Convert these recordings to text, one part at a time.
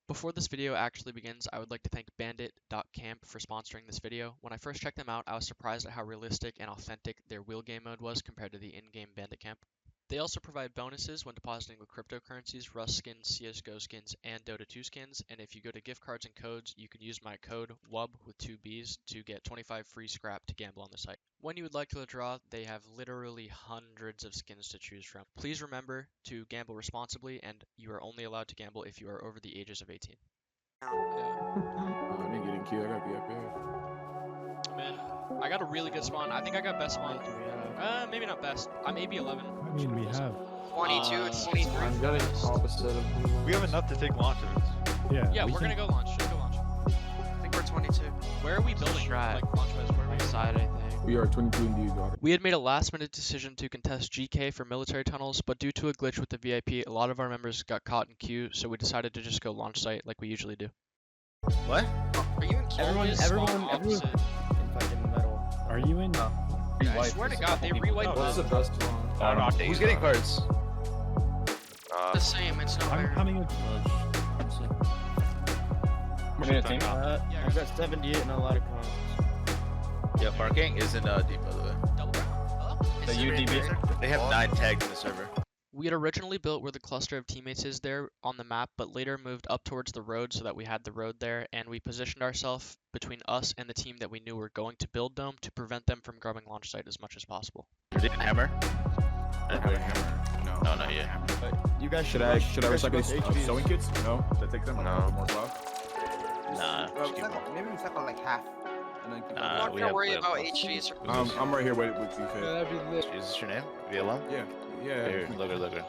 Before this video actually begins, I would like to thank Bandit.camp for sponsoring this video. When I first checked them out, I was surprised at how realistic and authentic their wheel game mode was compared to the in-game Bandit Camp. They also provide bonuses when depositing with cryptocurrencies, Rust skins, CSGO skins, and Dota 2 skins, and if you go to gift cards and codes, you can use my code WUB with 2 B's to get 25 free scrap to gamble on the site. When you would like to draw, they have literally hundreds of skins to choose from. Please remember to gamble responsibly, and you are only allowed to gamble if you are over the ages of 18. Oh, they getting killed. I gotta be up there. Man, I got a really good spawn. I think I got best spawn. Maybe not best. I'm AB 11. I mean, we have. 22, 23. I'm getting opposite of him. We have enough to take launches. Yeah, we're gonna go launch. Should go launch. I think we're 22. Where are we building? Strat. Like launch-wise, where are we? Side, I think. We are 22 indeed, daughter. We had made a last-minute decision to contest GK for military tunnels, but due to a glitch with the VIP, a lot of our members got caught in queue, so we decided to just go launch site like we usually do. What? Are you in queue? Everyone in fucking metal. Are you in? I swear to God, they rewiped What's the the best one? Who's getting cards? The same, it's not I'm fair. coming in. I've got 78 and a lot of comments. Yeah, parking is in deep, by the way. double barrel. The UDB? They have 9 tags in the server. We had originally built where the cluster of teammates is there on the map, but later moved up towards the road so that we had the road there, and we positioned ourselves between us and the team that we knew were going to build dome to prevent them from grubbing launch site as much as possible. You're taking hammer? I have a hammer. No. No, not yet. You guys Should I recycle sewing kits? No. Should I take them? No. More cloth? Nah. Maybe we cycle like half. Nah, I'm we not have- worry we have about both. HVs or I'm right here with you, Fed. That'd be lit. Is this your name? VLM? Yeah. Here, look her, look her.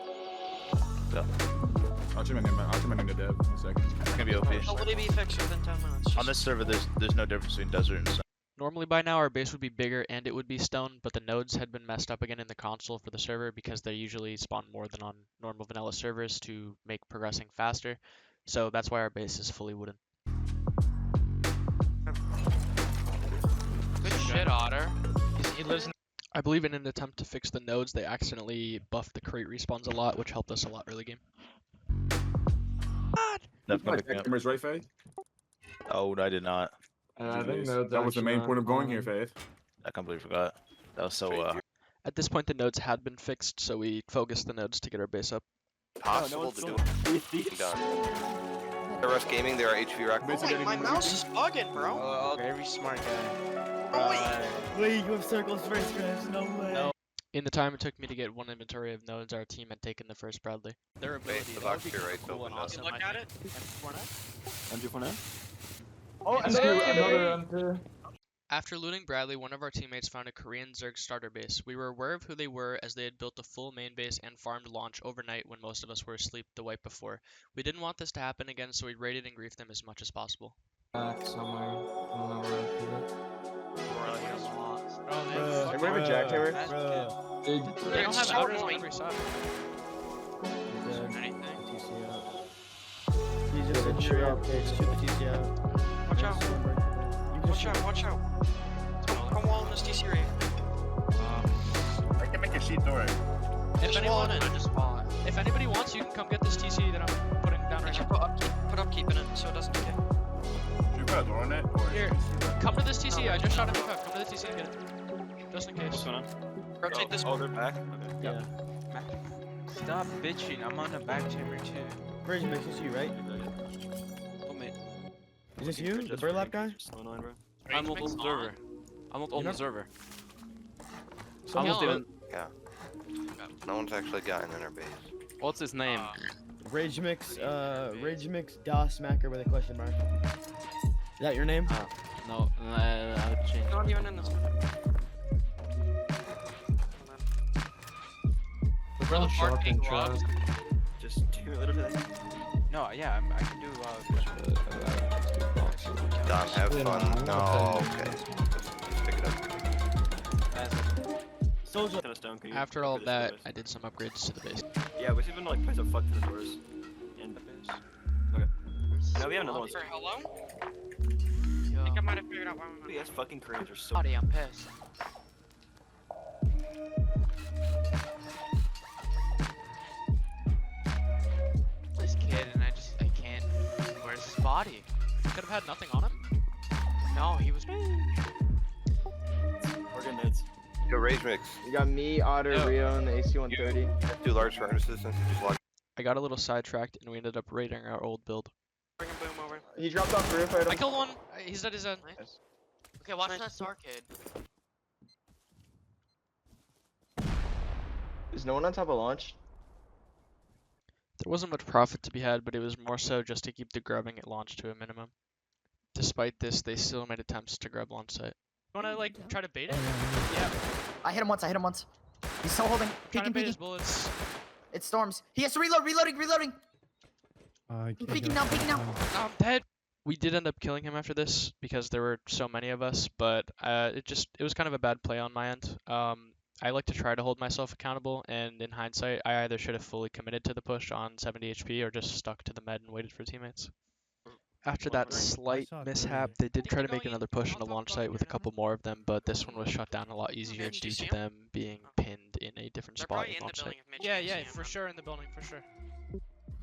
I'll change my name to Dev in a second. It's gonna be OP. How will it be fixed within 10 minutes? On this server, there's no difference between desert and sun. Normally by now our base would be bigger and it would be stone, but the nodes had been messed up again in the console for the server because they usually spawn more than on normal vanilla servers to make progressing faster. So that's why our base is fully wooden. Good shit, Otter. He lives in I believe in an attempt to fix the nodes, they accidentally buffed the crate respawns a lot, which helped us a lot early game. Cameras, right, Faith? Oh, I did not. I think That was the main point of going here, Faith. I completely forgot. That was so, At this point the nodes had been fixed, so we focused the nodes to get our base up. Possible to do it. Done. RF Gaming, there are HV rack. Oh, my mouse is bugging, bro. Very smart guy. Wait, you have circles first, guys. No way. No. In the time it took me to get one inventory of nodes, our team had taken the first Bradley. Their ability the that box would be to your right, cool open and up. awesome, Look I at think. Oh, and then another M2. After looting Bradley, one of our teammates found a Korean Zerg starter base. We were aware of who they were as they had built a full main base and farmed launch overnight when most of us were asleep the wipe before. We didn't want this to happen again, so we raided and griefed them as much as possible. Back somewhere. I don't know where I put it. Everybody have a jackhammer? Big They don't have so outers on annoying. every side. He just said shoot out, shoot the TC out. Watch out. You can Watch shoot. out, watch out. Come wall in this DC raid. I can make a sheet door. If anybody wants, you can come get this TC that I'm putting down I right should now. put upkeep in it so it doesn't decay. Should we put a door on it? Or Here, come to this TC. I just shot him in the cup. Come to the TC and get it. Just in case. Rotate this they're back? Yeah. Stop bitching. I'm on the back chamber too. Bridge mix is you, right? Is this you? The burlap guy? I'm not on the server. I'm not on the server. Someone I'm not even. Yeah. No one's actually gotten in our base. What's his name? Rage mix DOS smacker with a question mark. Is that your name? No, I would change. Not even in this one. We're the parking lot. Just do a little bit. No, yeah, I can do. Dom, have fun. No, okay. Just pick it up. Soldier. After all of that, I did some upgrades to the base. Yeah, we should even like place a fuck to the doors. And okay. Now we have another one. For how long? I think I might have figured out why I'm These fucking Koreans are so. I'm pissed. This kid and I can't. Where body? Could have had nothing on him. No, he was. We're good nades. Yo, Rage Mix. You got me, Otter, Yo. Rio, and the AC-130. 2 large furnaces since you just locked. I got a little sidetracked and we ended up raiding our old build. Bring him boom over. He dropped off the roof. I I killed one. He's dead. He's dead. Nice. Okay, watch that arcade. Is no one on top of launch? There wasn't much profit to be had, but it was more so just to keep the grubbing at launch to a minimum. Despite this, they still made attempts to grub launch site. You wanna like try to bait it? Yeah. I hit him once. He's still holding. Trying to Peeking, bait peeking. his bullets. It storms. He has to reload. Reloading. Peeking now. I'm dead. We did end up killing him after this because there were so many of us, but it was kind of a bad play on my end. I like to try to hold myself accountable, and in hindsight, I either should have fully committed to the push on 70 HP or just stuck to the med and waited for teammates. After that slight mishap, they did try to make another push on the launch site with a couple more of them, but this one was shut down a lot easier due to them being pinned in a different spot in launch site. Yeah, for sure in the building, for sure.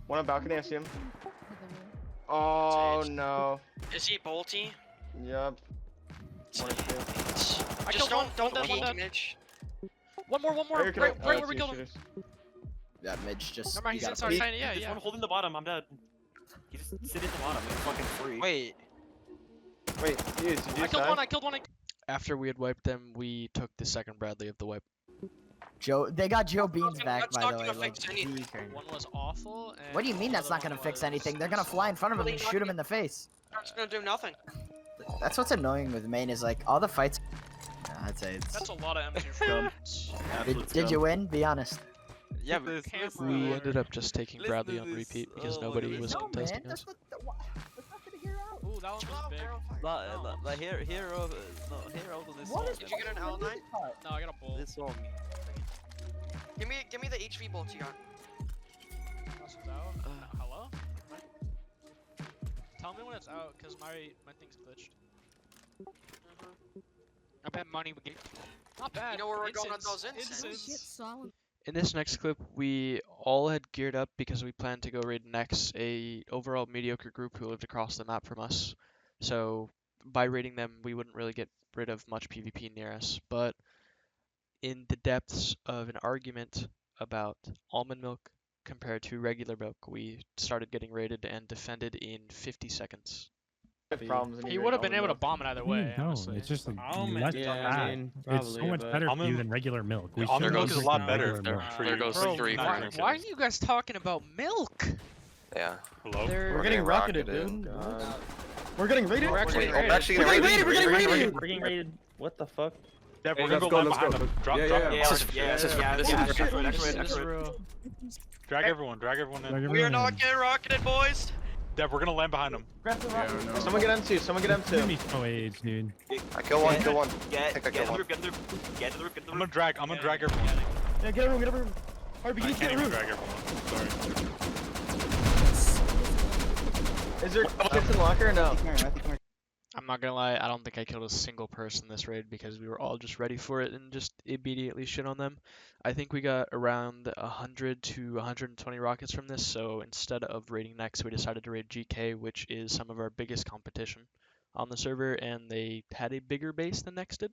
One on balcony, I see him. Oh no. Is he bolty? Yup. I Just killed don't one peek, dead. Mitch. One more, right where we killed him. That Midge just. Never mind, he's you inside gotta China, There's yeah. one holding the bottom. I'm dead. He just sit at the bottom. He's fucking free. Wait. Wait, dude, did you I killed one. After we had wiped them, we took the second Bradley of the wipe. Joe, they got Joe Beans back, That's by not the way. gonna Like, fix anything. One was awful. And what do you mean that's not gonna fix anything? They're gonna fly in front of him and shoot him in the face. That's gonna do nothing. That's what's annoying with main is like all the fights. I'd say it's. That's a lot of M2 Did you win? Be honest. Yeah, but We ended up just taking Bradley on repeat because nobody was No, man, contesting that's us. not gonna hear out. Ooh, that one was big. hero this What is Did you get an L9? No, I got a bull. song. Give me the HV bolt you got. Hello? Tell me when it's out, cause my thing's glitched. I bet money would get. Not bad. You know where we're going with those incense? In this next clip, we all had geared up because we planned to go raid Nex, a overall mediocre group who lived across the map from us. So by raiding them, we wouldn't really get rid of much PvP near us. But in the depths of an argument about almond milk compared to regular milk, we started getting raided and defended in 50 seconds. Problems. He would have been able to bomb it either way. No, honestly. it's just like Almond, less yeah, fat. I mean, It's probably, so much but- better for you Almond- than regular milk. We Almond should milk go is a lot drink better. regular milk. There goes Bro, 3 why points. are you guys talking about milk? Yeah. Hello? We're getting rocketed, dude. We're getting raided. We're actually I'm actually We're gonna getting raid raided. We're getting raided. We're getting raided. What the fuck? Deb, Hey, we're gonna let's go go, land let's behind go. them. Drop, Yeah, drop. yeah. This is real. Drag everyone in. We are not getting rocketed, boys. Deb, we're gonna land behind them. Yeah, no. Someone get M2. Someone get Give M2. me so age, dude. I kill one, kill one. Get I think I to killed the one. roof, get to the roof, get to the roof, get to the I'm roof. gonna drag everyone. Yeah, get over, get over. RBG, I get can't a even roof. drag everyone. Sorry. Is there kits in locker or no? I'm not gonna lie, I don't think I killed a single person this raid because we were all just ready for it and just immediately shit on them. I think we got around 100 to 120 rockets from this, so instead of raiding Nex, we decided to raid GK, which is some of our biggest competition on the server, and they had a bigger base than Nex did.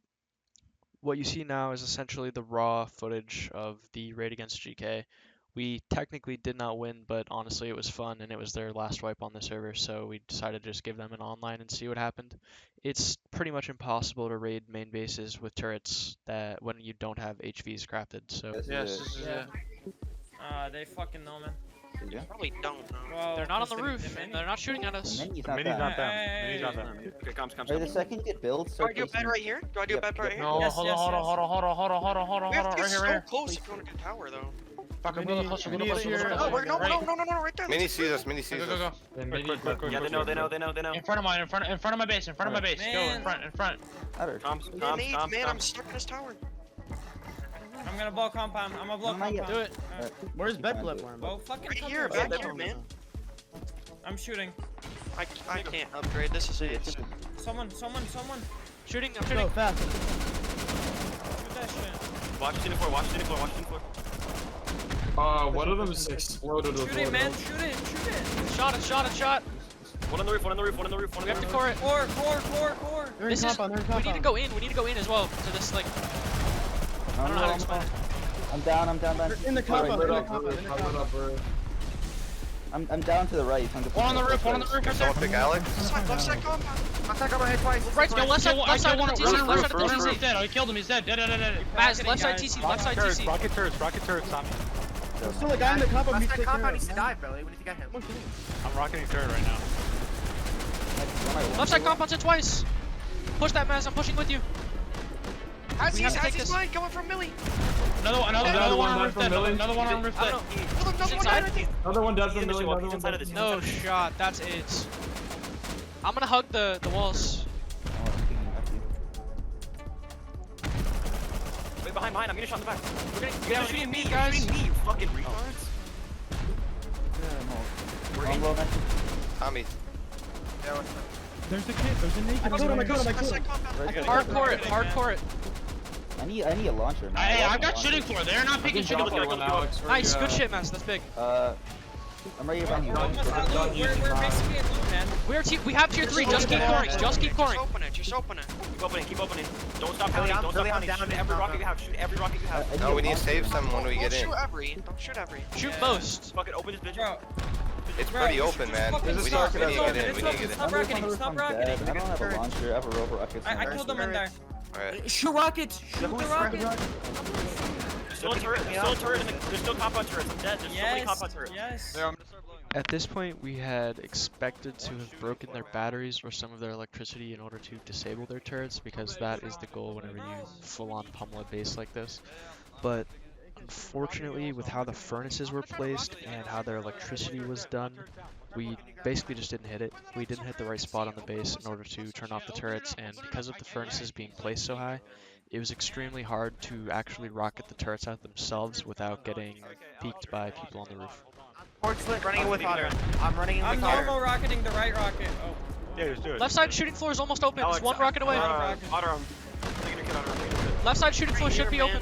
What you see now is essentially the raw footage of the raid against GK. We technically did not win, but honestly it was fun and it was their last wipe on the server, so we decided to just give them an online and see what happened. It's pretty much impossible to raid main bases with turrets that when you don't have HVs crafted, so They fucking know, man. Probably don't know. Well, they're not on the the roof and they're not shooting at us. The mini's not them. Mini's not them. Okay, comes. the second get built, Do I do a bed right here? Do I do a bed right here? Yes, hold yes, on, yes. hold on. We have to get Right so here. close if you want to get a tower, though. Fucking Mini- little closer, Mini little is closer, here. little No, closer. no, right there. Mini sees us, mini sees us. Yeah, they know. In front of mine, in front of my base, Go, in front. Comes. Man, I'm stuck in this tower. I'm gonna blow compound. I'm gonna blow compound. Do it. Where's bed platform? Well, fucking Right come here, here, back here, man. I'm shooting. I can't upgrade. This is it. Someone. Shooting, I'm Go shooting. fast. Shoot that shit. Watch the floor. One of them is exploded. Shoot it, man. Shoot it. Shot. One on the roof, one on the roof, one on the roof, one on We the have to roof. core it. Core. They're in This is. compound, they're in We compound. need to go in. We need to go in as well to this like. I don't know how to explain it. I'm down. They're in the compound, they're in the compound, they're in the compound. I'm down to the right. One on the roof. One on the roof. Right there. Someone pick Alex. Left side compound. Left side got my head twice. Right, go left side. Left side one of the on TC. the Left roof. side of the One on the roof. TC. Dead. I killed him. He's dead. Dead. Baz, left side TC. Left side TC. Rocket turrets, Tommy. There's still a guy in the compound. Left we side take care compound of. needs to die, Billy. What if you got him? I'm rocketing turret right now. Left side compound's hit twice. Push that, Maz. I'm pushing with you. As We have he's to take this. mine, coming from Millie. Another one on roof dead. Another one on roof I dead. don't know. He's inside. Another one does He's inside of this. No shot. That's it. I'm gonna hug the walls. Wait, behind. I'm getting shot in the back. You're You're shooting me, guys. You're shooting me, you fucking retards. Tommy. There's a kid. There's a naked. I killed him. Left side compound. Hardcore it. Hardcore it. I need a launcher. Man. Hey, I've got shooting floor. They're not picking shooting floor. Nice. Good shit, Maz. That's big. I'm ready around here. We're basically in loot, man. We have tier 3. Just keep coring. Just keep coring. Just open it. Keep opening. Don't stop pounding. Don't stop pounding. Shoot every rocket you have. Shoot every rocket you have. No, we need to save some when we Don't get in. shoot every. Don't shoot every. Shoot most. Fucking open this bitch. Bro, It's pretty open, man. We need to get in. We need to get in. Stop rocketing. Stop rocketing. I don't have a launcher. I have a rover rocket. I killed them in there. Alright. Shoot rockets. Shoot the rockets. There's still a turret. There's still compound turrets. I'm dead. There's so many compound turrets. Yes. At this point, we had expected to have broken their batteries or some of their electricity in order to disable their turrets, because that is the goal whenever you full-on pummel a base like this. But unfortunately, with how the furnaces were placed and how their electricity was done, we basically just didn't hit it. We didn't hit the right spot on the base in order to turn off the turrets, and because of the furnaces being placed so high, it was extremely hard to actually rocket the turrets out themselves without getting peeked by people on the roof. Port slit running in with Otter. I'm running in with I'm Otter. normal rocketing the right rocket. Oh. Yeah, just do it. Left side shooting floor is almost open. It's one rocket away. Otter, I'm taking a kid, Otter. Left side shooting floor should be open.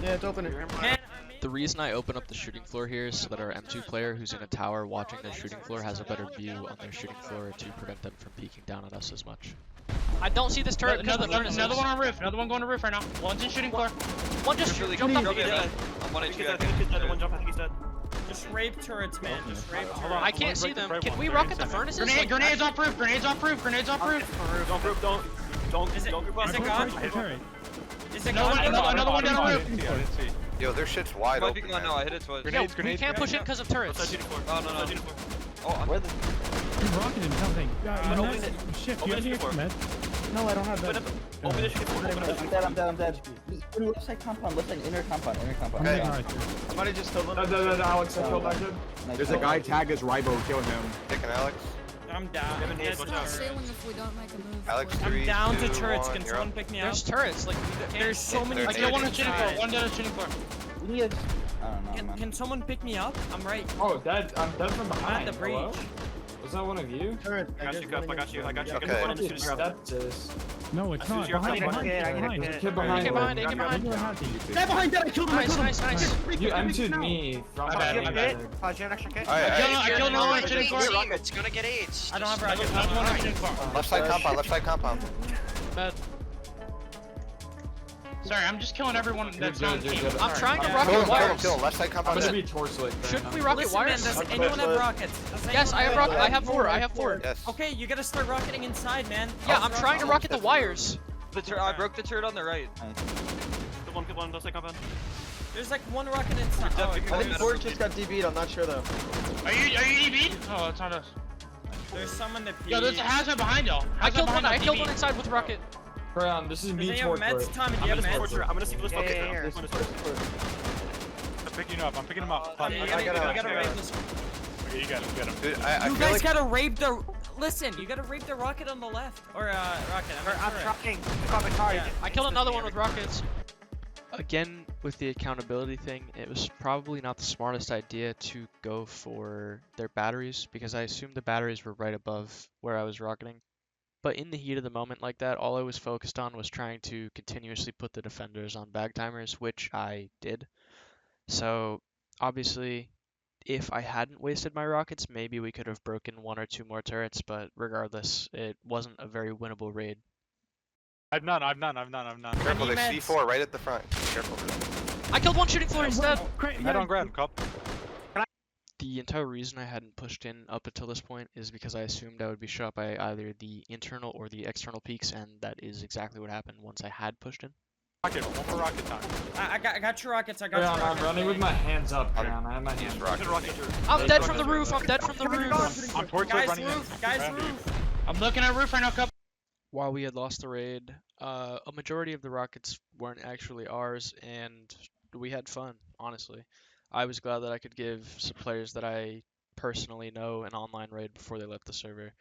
Yeah, it's open. Man, The reason I open up the shooting floor here is so that our M2 player who's in a tower watching their shooting floor has a better view on their shooting floor to prevent them from peeking down at us as much. I don't see this turret because of the furnaces. Another one on roof. Another one going to roof right now. One's in shooting floor. One just jumped up. I think he's dead. One jump, I think he's dead. just rape turrets, man. Just rape turrets. I can't see them. Can we rocket the furnaces? Grenades off roof. Grenades off roof. Grenades off roof. Don't Is it group up. gone? Is it Another one down the roof. Yo, their shit's wide open. No, I hit it twice. Yo, we can't push in because of turrets. Oh, no. Where the? You rocketed something. Shit, you have any extra meds? No, I don't have that. Open this shit. I'm dead. Left side compound. Left side inner compound. Okay. Somebody just killed him. Alex, I killed that kid. There's a guy tagged as Ribo. Kill him. Picking Alex. I'm down. It's not sailing if we don't make a move. Alex, I'm 3, down 2, to turrets. 1, Can you're someone up. pick me up? There's turrets. Like There's so many. I killed one on shooting floor. One down on shooting floor. We need. I don't know, man. Can someone pick me up? I'm right. Oh, I'm dead from I'm behind. at the breach. Was that one of you? Turret. I got you. Okay. No, it's not. You're Behind. There's a kid behind. Get behind, get behind. Guy behind that, I killed him. Nice. You emptied me from behind. Pause, you have an extra kit? Alright, I killed no one on shooting floor. It's gonna get AIDS. I don't have rockets. Another one on shooting floor. Left side compound. Bad. Sorry, I'm just killing everyone that's on team. I'm trying to Kill rocket him, wires. kill him. Left side I'm compound. gonna be torch lit. Shouldn't we rocket Listen, man, wires? does anyone have rockets? Yes, I have rocket. I have four. Yes. Okay, you gotta start rocketing inside, man. Yeah, I'm trying to rocket the wires. I broke the turret on the right. Kill one, left side compound. There's like one rocket inside. Oh, I think Forge just got DB'd, I'm not sure though. Are you EB'd? Oh, it's not us. there's someone that. Yo, there's a hazard behind y'all. I killed one inside with rocket. Brown, this is Does me anyone have torch meds? lit. Tommy, do you have meds? I'm gonna see this focus. Yeah. I'm picking him up. I'm picking him up. You gotta rape this. Okay, you got him. Dude, I You feel guys like gotta rape the. Listen, you gotta rape the rocket on the left. Or, rocket. I'm trying. Call me car. I killed another one with rockets. Again, with the accountability thing, it was probably not the smartest idea to go for their batteries, because I assumed the batteries were right above where I was rocketing. But in the heat of the moment like that, all I was focused on was trying to continuously put the defenders on bag timers, which I did. So obviously If I hadn't wasted my rockets, maybe we could have broken 1 or 2 more turrets, but regardless, it wasn't a very winnable raid. I've none. Careful, there's C4 right at the front. Careful. I killed one shooting floor instead! Head on ground, cop. The entire reason I hadn't pushed in up until this point is because I assumed I would be shot by either the internal or the external peaks, and that is exactly what happened once I had pushed in. Rocket, one more rocket time. I got your rockets. I got Yeah, your rockets. I'm running with my hands up, Crown. I have my hands up. I'm dead from the roof! I'm dead from the roof! I'm torch Guys, running roof! in. Guys, roof! I'm looking at roof right now, cup. While we had lost the raid, a majority of the rockets weren't actually ours, and we had fun, honestly. I was glad that I could give some players that I personally know an online raid before they left the server.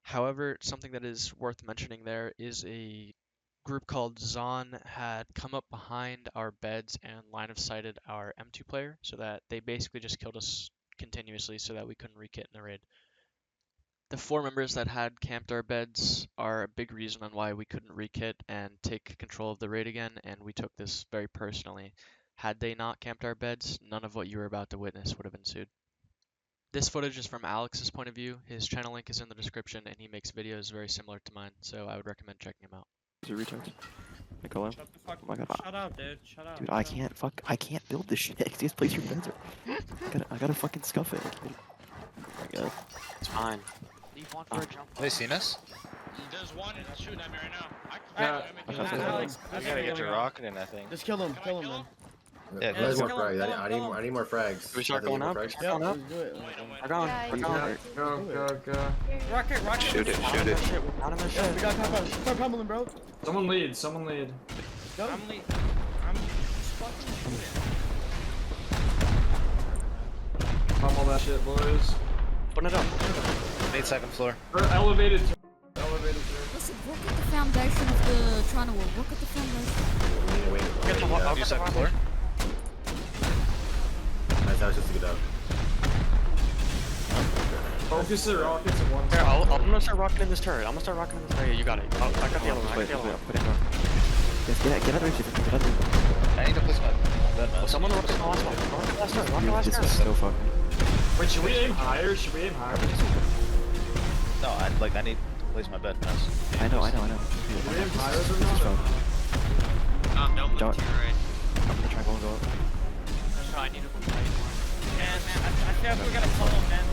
However, something that is worth mentioning there is a group called Zon had come up behind our beds and line of sighted our M2 player, so that they basically just killed us continuously so that we couldn't rekit in the raid. The 4 members that had camped our beds are a big reason on why we couldn't rekit and take control of the raid again, and we took this very personally. Had they not camped our beds, none of what you were about to witness would have ensued. This footage is from Alex's point of view. His channel link is in the description, and he makes videos very similar to mine, so I would recommend checking him out. He's a retard. I go in. Shut the fuck Oh my god. Shut up, dude. Shut up. Dude, I can't build this shit. Just place your beds. I gotta fucking scuff it. Oh my god. It's fine. Leave one for a jump. They seen us? There's one shooting at me right now. Alex, You gotta get your rocket in, I think. Just kill him, kill him, man. Yeah, let's more go. frags. I need more frags. We start going up? Yeah, let's do it. We're going. We're going. Go. Rocket. Shoot it. We're out of their Yeah, shit. we got compound. Start pummeling, bro. Someone lead. Go. I'm just fucking shooting. Pummel that shit, boys. Put it up. 8 second floor. Or elevated. Listen, look at the foundation of the China wall. Look at the foundation. Wait. Get the wall. 2 second floor. Nice, that was just a good up. Focus the rockets in one. Here, I'm gonna start rocking in this turret. I'm gonna start rocking in this turret. Yeah, you got it. I got the other one. I got the other one. Put it on. Yes, get out of here. Get out of here. I need to place my bed. Oh, someone rock the last one. Rock the last turret. Rock the last This turret. is so fucking. Wait, should we aim higher? No, I need to place my bed. I know. Should we aim higher or This is not? fun. Don't Don't- to your right. I'm gonna try and go up. I need to Man, I feel like we gotta pull him, man.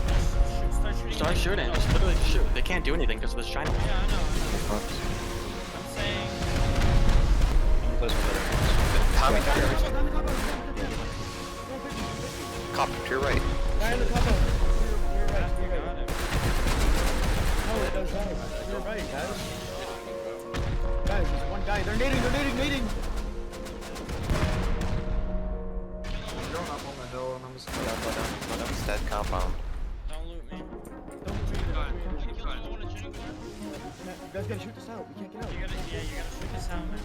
Start shooting. Start shooting. Just literally shoot. They can't do anything because of this China wall. Yeah, I know. Fuck. I'm saying. Place my bed. Tommy, cop to your right. Guy in the compound. You're right. Got it. No, it does not. You're right, guys. Guys, there's one guy. They're nading. I'm going up on the hill and I'm just gonna Go down. It's that compound. Don't loot me. You guys gotta shoot this out. We can't get out. You gotta shoot this out, man.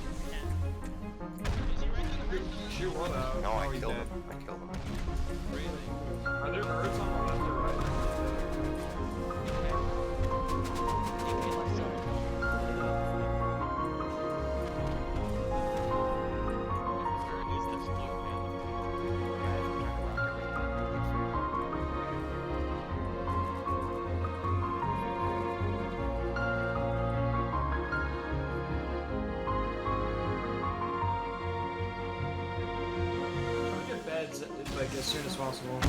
shoot one out. No, I he's killed dead. him. Are there birds on the left or right? Get beds like as soon as possible.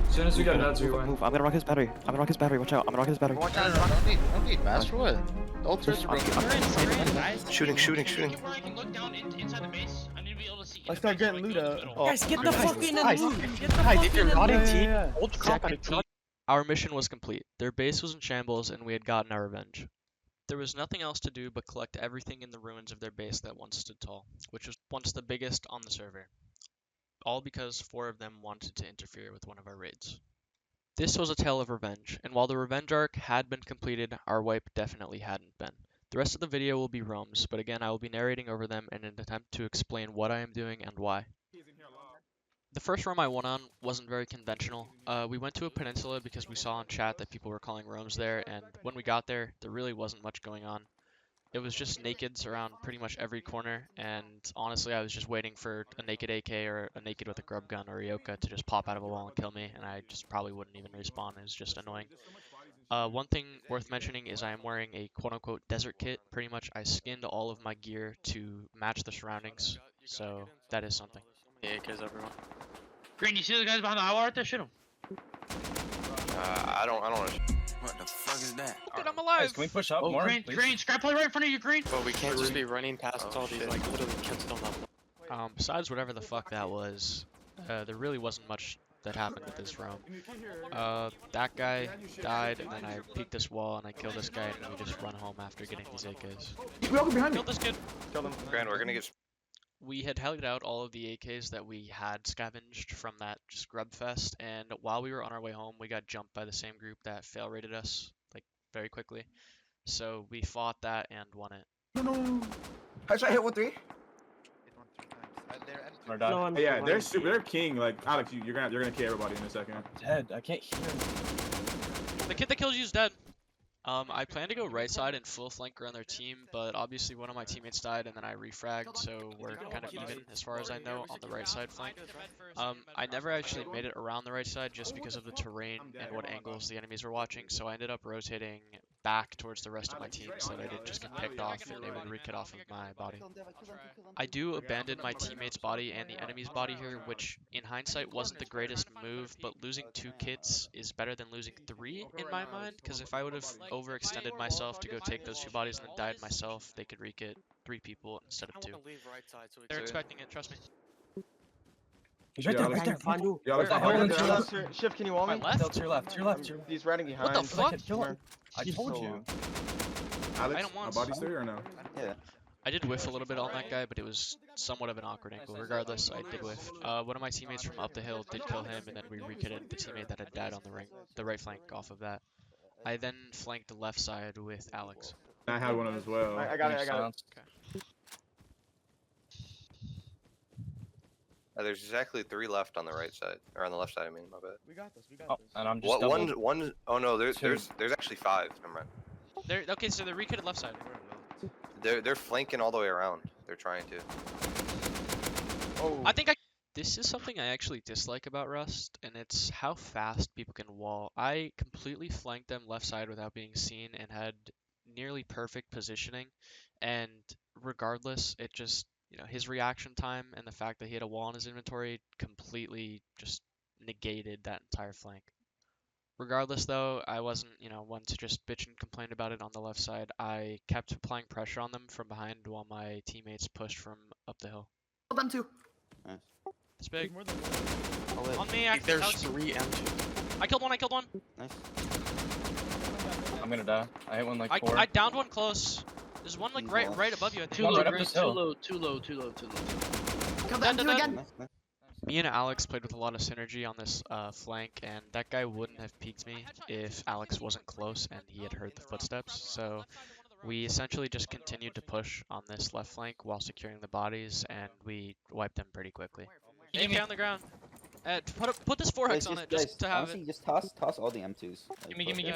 As soon as we get beds, we win. Move. I'm gonna rock his battery. Watch out. I'm gonna rock his battery. Don't need mass for what? Old turrets are broken. We're in, guys. Shooting. Where I can look down inside the base. I need to be able to see. Let's start getting loot out. Guys, get the fuck in and loot. Get the Guys, fuck if you're in and not in loot. team, Yeah. hold crap out of team. Our mission was complete. Their base was in shambles, and we had gotten our revenge. There was nothing else to do but collect everything in the ruins of their base that once stood tall, which was once the biggest on the server. All because 4 of them wanted to interfere with one of our raids. This was a tale of revenge, and while the revenge arc had been completed, our wipe definitely hadn't been. The rest of the video will be roams, but again I will be narrating over them in an attempt to explain what I am doing and why. The first roam I went on wasn't very conventional. We went to a peninsula because we saw in chat that people were calling roams there, and when we got there, there really wasn't much going on. It was just nakeds around pretty much every corner, and honestly, I was just waiting for a naked AK or a naked with a grub gun or a Yoka to just pop out of a wall and kill me, and I just probably wouldn't even respawn. It was just annoying. One thing worth mentioning is I am wearing a quote-unquote desert kit. Pretty much, I skinned all of my gear to match the surroundings, so that is something. Yeah, because everyone. Green, you see the guys behind the highwall right there? Shoot them. I don't want to. What the fuck is that? Dude, I'm alive! Guys, can we push up more? Green, Please? Green, scrap play right in front of you, Green. But we can't just be running past Oh, all these shit. like literally killstone level. Besides whatever the fuck that was, there really wasn't much that happened with this roam. That guy died, and then I peeked this wall, and I killed this guy, and then we just run home after getting these AKs. We all go behind me. Killed this kid! Kill them. Grand, we're gonna get. We had held out all of the AKs that we had scavenged from that scrub fest, and while we were on our way home, we got jumped by the same group that fail rated us, like, very quickly. So we fought that and won it. No. How should I hit 1-3? Or die. Yeah, they're king. Like Alex, you're gonna kill everybody in a second. Dead. I can't hear him. The kid that killed you is dead. I plan to go right side and full flank around their team, but obviously one of my teammates died and then I refragged, so we're kind of even as far as I know on the right side flank. I never actually made it around the right side just because of the terrain and what angles the enemies were watching, so I ended up rotating back towards the rest of my team so that I didn't just get picked off and they would re-kit off of my body. I do abandon my teammate's body and the enemy's body here, which in hindsight wasn't the greatest move, but losing 2 kits is better than losing 3 in my mind, because if I would have overextended myself to go take those 2 bodies and then died myself, they could re-kit 3 people instead of 2. They're expecting it, trust me. He's right there, right there. Find you. Yeah, Shift, can you wall me? My left? To your left, to your left. He's running behind. What the fuck? I told you. Alex, I don't want my body's there or no? Yeah. I did whiff a little bit on that guy, but it was somewhat of an awkward angle. Regardless, I did whiff. One of my teammates from up the hill did kill him, and then we re-kitted the teammate that had died on the right flank off of that. I then flanked the left side with Alex. I had one as well. I got it. Okay. There's exactly 3 left on the right side, or on the left side. I mean, my bad. We got this. And I'm just What? doubled. One. Oh no, there's actually 5. Never mind. Okay, so they're re-kitted left side. They're flanking all the way around. They're trying to. Oh. This is something I actually dislike about Rust, and it's how fast people can wall. I completely flanked them left side without being seen and had nearly perfect positioning, and regardless, it just, his reaction time and the fact that he had a wall in his inventory completely just negated that entire flank. Regardless, though, I wasn't, one to just bitch and complain about it on the left side. I kept applying pressure on them from behind while my teammates pushed from up the hill. Kill them too. Nice. It's big. I'll On me, There's Alex. 3 M2s. I killed one. Nice. I'm gonna die. I hit one like 4. I downed one close. There's one like right above you, I think. One right up this hill. Too low. Kill them too again. Nice, nice. Me and Alex played with a lot of synergy on this flank, and that guy wouldn't have peeked me if Alex wasn't close and he had heard the footsteps. So we essentially just continued to push on this left flank while securing the bodies, and we wiped them pretty quickly. AK on the ground. Put this 4-hex on it just to have honestly, it. just toss all the M2s. Give me.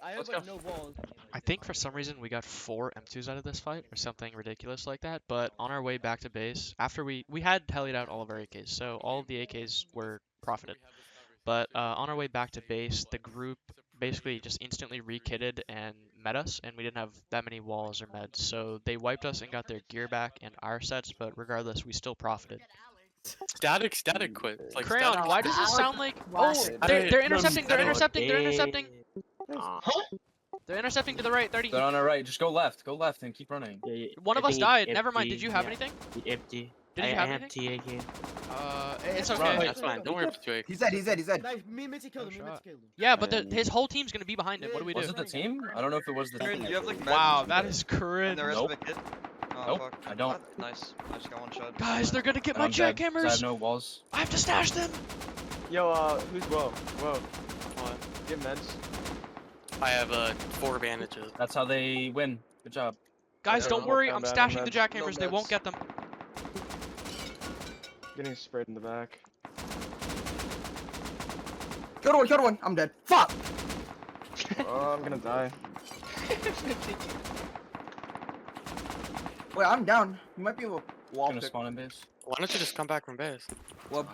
I have Let's like go. no walls. I think for some reason we got 4 M2s out of this fight or something ridiculous like that, but on our way back to base, after we had tallied out all of our AKs, so all of the AKs were profited. But on our way back to base, the group basically just instantly re-kitted and met us, and we didn't have that many walls or meds, so they wiped us and got their gear back and our sets, but regardless, we still profited. Static quit. Like Crayon, static why does it sound like... Oh, they're intercepting, they're intercepting! They're intercepting to the right, 30. They're on our right. Just go left and keep running. One of us died, never mind, did you have anything? Empty. Did you have anything? It's okay. That's fine. Don't worry about it. He's dead. Nice. Me and Mitzi killed him. Yeah, but his whole team's gonna be behind him. What do we do? Was it the team? I don't know if it was the team. You have, like, Wow, that is cringe. Nope. Nope, I don't. Nice. I just got 1 shot. Guys, they're gonna get And my I'm dead, 'cause I jackhammers. have no walls. I have to stash them. Yo, who's Whoa? Get meds. I have 4 bandages. That's how they win. Good job. Guys, Yeah, don't worry. I'm bad, stashing the bad. jackhammers. They won't get them. Getting sprayed in the back. Killed one. I'm dead. Fuck. Oh, I'm gonna die. Wait, I'm down. You might be able to wall Gonna pick. spawn in base. Why don't you just come back from base? Well,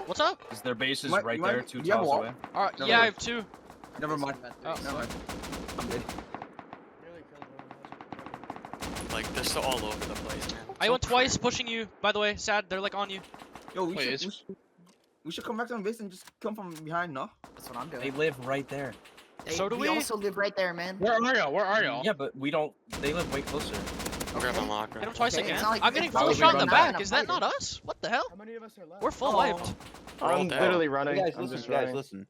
What's up? Is their base is Might- right you might- there, 2 do you have a tiles wall? away. Alright, No, yeah, no. I have 2. never mind. Oh, Never mind. I'm dead. Like, they're so all over the place, man. I So went twice pushing you, by the way. Sad, they're like on you. Yo, Wait, we should come back to the base and just come from behind, no? That's what I'm They doing. live right there. So do we. also live right there, man. Where are y'all? Where are y'all? Yeah, but we don't. They live way closer. I'll grab my locker. Hit him twice Okay, again. it's not like- I'm getting it's not full like shot we in the run back. out Is that and not us? What the hell? How many of us are left? We're full wiped. I'm literally running. Guys, listen.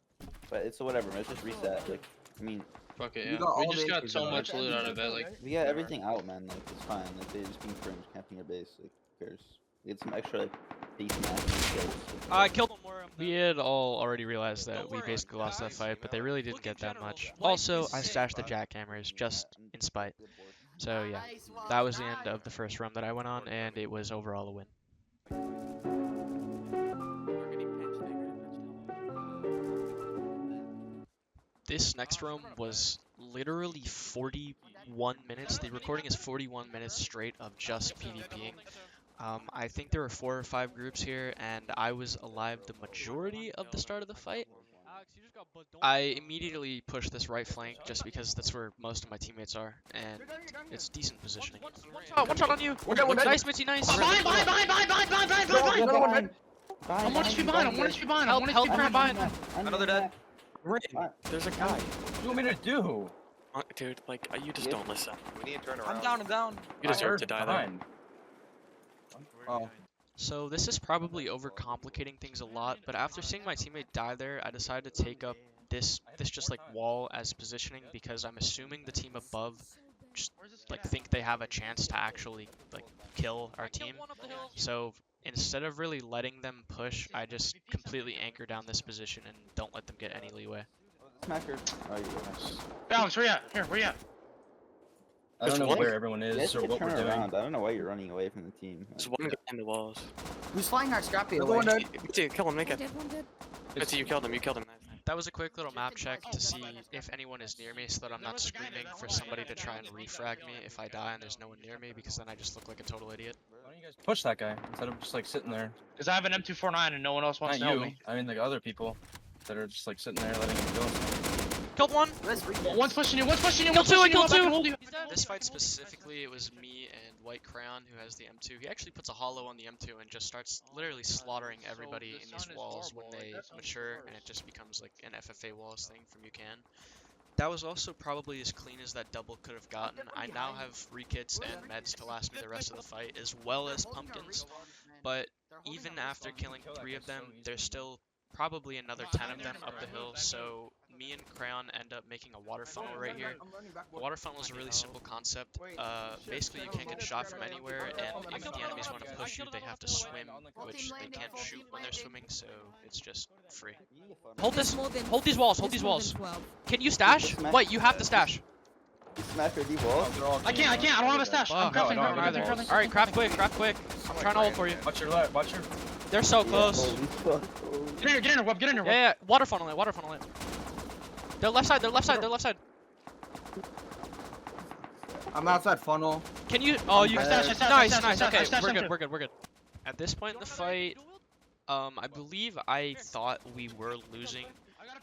But it's whatever. Let's just reset. Like, I mean, Fuck it, You yeah. got all We just the got bases so out. much loot out of it. Like, we got everything out, man. Like, it's fine. Like, they just being cringe, camping your base. Like, who cares? We get some extra, like, decent action skills. I killed one more. We had all already realized that we basically lost that fight, but they really didn't get that much. Also, I stashed the jackhammers just in spite. So yeah, that was the end of the first run that I went on, and it was overall a win. This next room was literally 41 minutes. The recording is 41 minutes straight of just PvPing. I think there were 4 or 5 groups here, and I was alive the majority of the start of the fight. I immediately pushed this right flank just because that's where most of my teammates are, and it's decent positioning. One shot on you! Nice, Mitzy, nice! behind! I'm 1 HP behind. I'm 1 HP behind. I'm 1 HP behind. Another dead. There's a guy. What do you want me to do? Dude, like, you just don't listen. We need to turn around. I'm down. You deserve to die there. Behind. Oh. So this is probably overcomplicating things a lot, but after seeing my teammate die there, I decided to take up this just like wall as positioning because I'm assuming the team above just like think they have a chance to actually like kill our team. So instead of really letting them push, I just completely anchor down this position and don't let them get any leeway. Smacker. Oh, you nice. Alex, where you at? Here, where you at? I don't know There's where everyone You is guys or should what we're turn doing. around. I don't know why you're running away from the team. There's one guy in the walls. Who's flying our scrappy Another away? one dead. Dude, kill him, make it. Dead one dead. Mitzy, you killed him, you killed him. That was a quick little map check to see if anyone is near me so that I'm not screaming for somebody to try and refrag me if I die and there's no one near me because then I just look like a total idiot. Why don't you guys push that guy instead of just like sitting there? Because I have an M249 and no one else wants Not to help you. me. I mean, like other people that are just like sitting there letting him kill himself. Killed one! One's pushing you. One's pushing you. Kill One's two, I pushing you. killed I'll back two! and hold you. This fight specifically, it was me and White Crayon who has the M2. He actually puts a hollow on the M2 and just starts literally slaughtering everybody in these walls when they mature, and it just becomes like an FFA walls thing from UCAN. That was also probably as clean as that double could have gotten. I now have rekits and meds to last me the rest of the fight, as well as pumpkins, but even after killing 3 of them, there's still probably another 10 of them up the hill, so me and Crayon end up making a water funnel right here. The water funnel is a really simple concept. Basically, you can't get shot from anywhere, and if the enemies want to push you, they have to swim, which they can't shoot when they're swimming, so it's just free. Hold this! Hold these walls! Hold these walls! Can you stash? Wait, you have to stash! Smacker, D wall. I can't. I don't have a stash. I'm Fuck, crafting. no, I don't crafting, either. crafting. Alright, craft quick, craft quick. I'm trying to hold for you. Watch your left. Watch your. They're so close. Holy fuck. Get in here, Web. Get in here, Web. Yeah, water funnel it, water funnel it. They're left side, they're left side, they're left side. I'm outside funnel. Can you? Oh, you. I stashed, Nice. Okay, stashed him too. we're good. At this point in the fight, I believe I thought we were losing,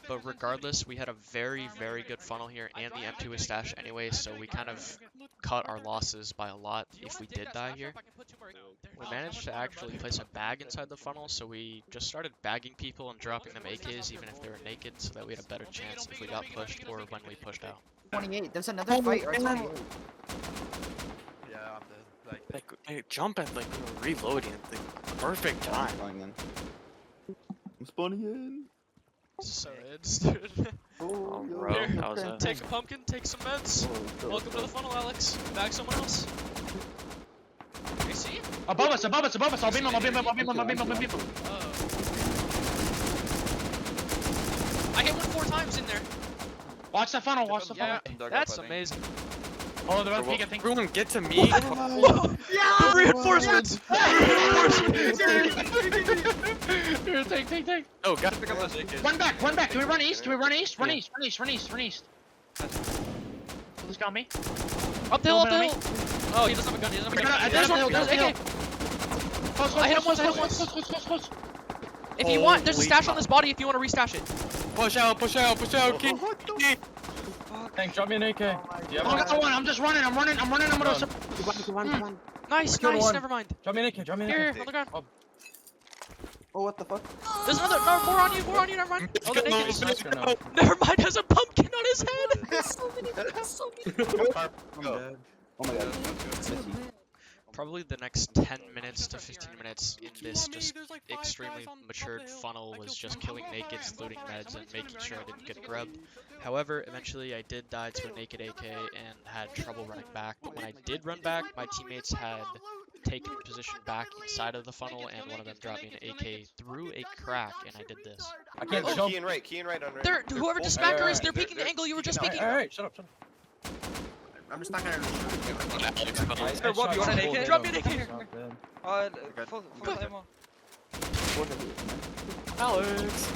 but regardless, we had a very, very good funnel here, and the M2 was stashed anyway, so we kind of cut our losses by a lot if we did die here. We managed to actually place a bag inside the funnel, so we just started bagging people and dropping them AKs even if they were naked, so that we had a better chance if we got pushed or when we pushed out. 28. There's another fight right there. Yeah, I'm dead. Like, they jump at, like, reloading at the perfect time. I'm spawning in. So it's dude. Oh, bro, Here, that was a... Take a pumpkin, take some meds. Welcome to the funnel, Alex. Bag someone else. You see? Above us. I'll beam him. Oh. I hit one 4 times in there. Watch the funnel. Watch the funnel. Yeah, that's amazing. Oh, the peek, I think. Everyone get to me! Yeah! Reinforcements! Here, take. Oh, gotta pick up those AKs. Run back. Can we run east? Run east. Who's got me? Up the hill! Oh, he doesn't have a gun. He doesn't have a gun. There's There's one. AK. I hit him once. Close. If you want, there's a stash on this body. If you want to restash it. Push out, King. Thanks, drop me an AK. I got one. I'm just running. I'm gonna. Nice. Never mind. Drop me an AK, drop me an AK. Here, on the ground. Oh, what the fuck? There's another. No, more on you. Never mind. Oh, the naked. Never mind. There's a pumpkin on his head. Oh my god. Probably the next 10 minutes to 15 minutes in this just extremely matured funnel was just killing nakeds, looting meds, and making sure I didn't get grubbed. However, eventually I did die to a naked AK and had trouble running back. But when I did run back, my teammates had taken position back inside of the funnel, and one of them dropped me an AK through a crack, and I did this. I can't Key and right on right. They're, whoever just smacker is, they're peeking the angle you were just peeking. Alright, shut up. I'm just not gonna. Hey, Rob, you want an AK? Drop me an AK. Full ammo. Alex!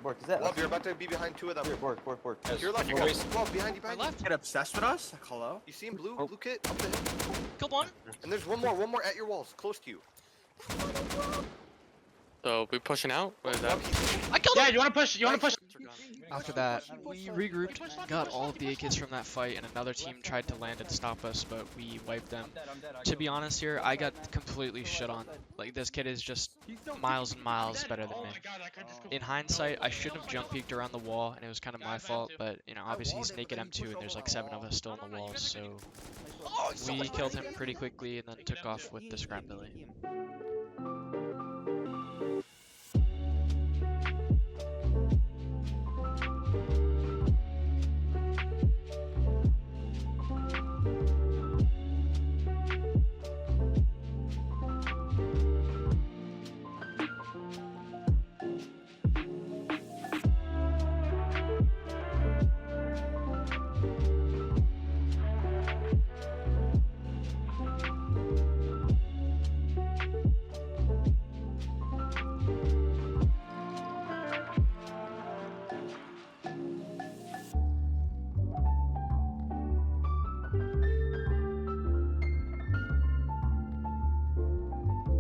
Bork, is that? Love, you're about to be behind two of them. Here, Bork. You're left. Love, behind you. Left. Get obsessed with us? Like, hello? You see him? Blue kit up the hill. Killed one. And there's one more at your walls, close to you. So we pushing out? What is that? I killed him. Yeah, you wanna push? After that, we regrouped, got all of the AKs from that fight, and another team tried to land and stop us, but we wiped them. To be honest here, I got completely shit on. Like, this kid is just miles and miles better than me. In hindsight, I shouldn't have jump peeked around the wall, and it was kind of my fault, but, you know, obviously he's naked M2, and there's like 7 of us still on the walls, so we killed him pretty quickly, and then took off with the scrap billy.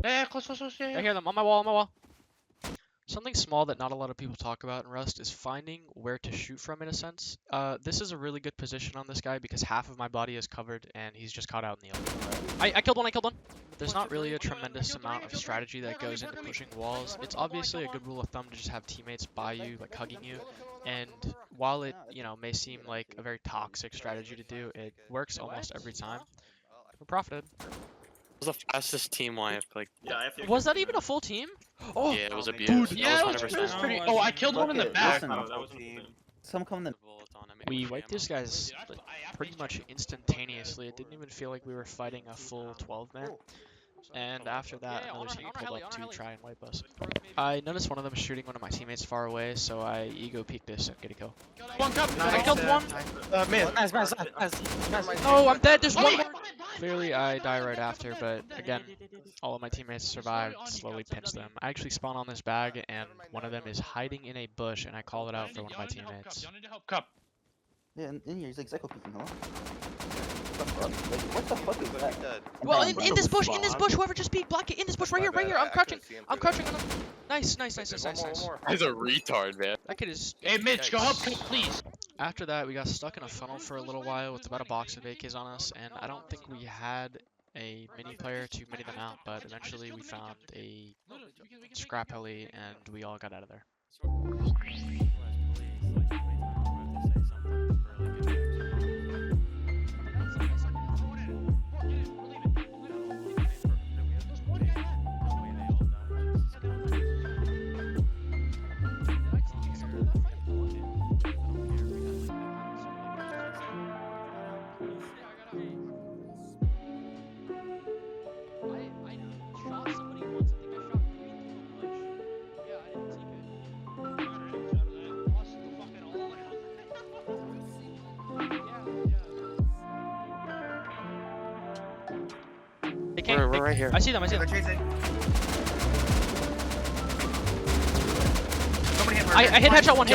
Yeah, close. I hear them on my wall. Something small that not a lot of people talk about in Rust is finding where to shoot from in a sense. This is a really good position on this guy because half of my body is covered and he's just caught out in the open. I killed one. There's not really a tremendous amount of strategy that goes into pushing walls. It's obviously a good rule of thumb to just have teammates by you, like hugging you. And while it, you know, may seem like a very toxic strategy to do, it works almost every time. We profited. It was the fastest team wipe, like. Yeah, was that even a full team? Oh, yeah, it was a dude, beaut. yeah, it was pretty. Oh, I killed one in the back. Some come in the. We wiped these guys like, pretty much instantaneously. It didn't even feel like we were fighting a full 12-man. And after that, another team pulled up to try and wipe us. I noticed one of them shooting one of my teammates far away, so I ego peeked this and get a kill. One cup. I killed one. No, I'm dead. There's one more. Clearly, I die right after, but again, all of my teammates survived. Slowly pinched them. I actually spawned on this bag, and one of them is hiding in a bush, and I call it out for one of my teammates. Cup. Yeah, in here, he's like psycho peeking, hello? What the fuck is that? Well, in this bush, whoever just peeked, block it. In this bush, right here. I'm crouching on him. Nice. He's a retard, man. That kid is. Hey, Mitch, go help, please. After that, we got stuck in a funnel for a little while with about a box of AKs on us, and I don't think we had a mini player to mini them out, but eventually we found a scrap heli, and we all got out of there. We're right here. I see them. I hit headshot one.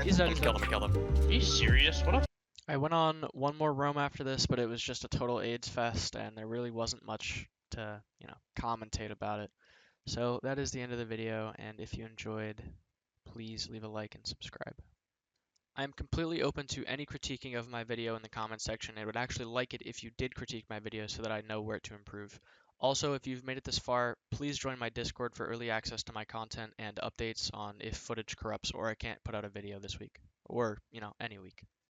He's dead. Killed him. Are you serious? What a I went on one more roam after this, but it was just a total AIDS fest, and there really wasn't much to, commentate about it. So that is the end of the video, and if you enjoyed, please leave a like and subscribe. I am completely open to any critiquing of my video in the comments section, and would actually like it if you did critique my video so that I know where to improve. Also, if you've made it this far, please join my Discord for early access to my content and updates on if footage corrupts or I can't put out a video this week, or, any week.